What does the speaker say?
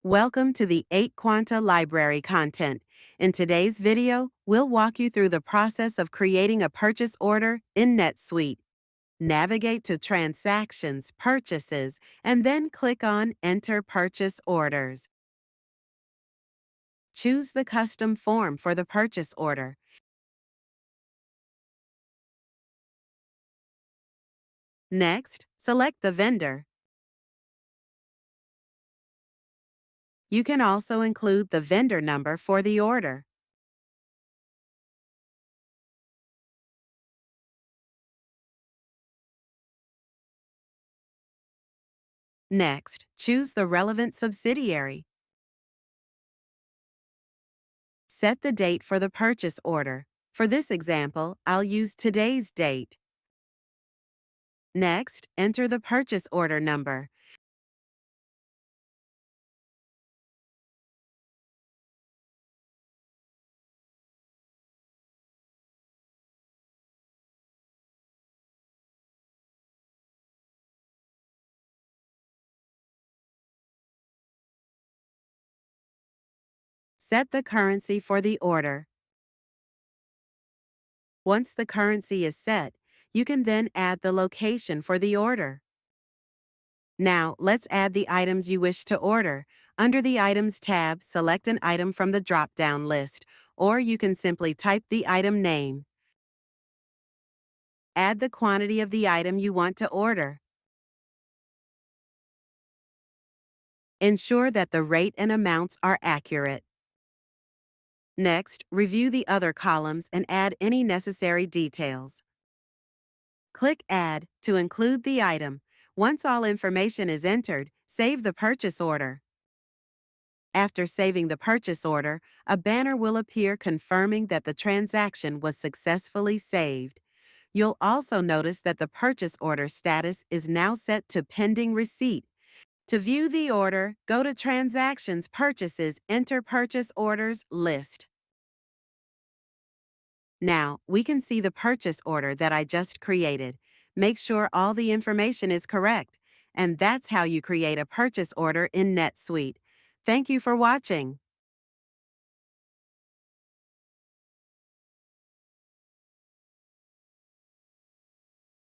Welcome to the 8 Quanta library content. In today's video, we'll walk you through the process of creating a purchase order in NetSuite. Navigate to Transactions, Purchases, and then click on Enter Purchase Orders. Choose the custom form for the purchase order. Next, select the vendor. You can also include the vendor number for the order. Next, choose the relevant subsidiary. Set the date for the purchase order. For this example, I'll use today's date. Next, enter the purchase order number. Set the currency for the order. Once the currency is set, you can then add the location for the order. Now, let's add the items you wish to order. Under the Items tab, select an item from the drop-down list, or you can simply type the item name. Add the quantity of the item you want to order. Ensure that the rate and amounts are accurate. Next, review the other columns and add any necessary details. Click Add to include the item. Once all information is entered, save the purchase order. After saving the purchase order, a banner will appear confirming that the transaction was successfully saved. You'll also notice that the purchase order status is now set to Pending Receipt. To view the order, go to Transactions, Purchases, Enter Purchase Orders list. Now, we can see the purchase order that I just created. Make sure all the information is correct. And that's how you create a purchase order in NetSuite. Thank you for watching.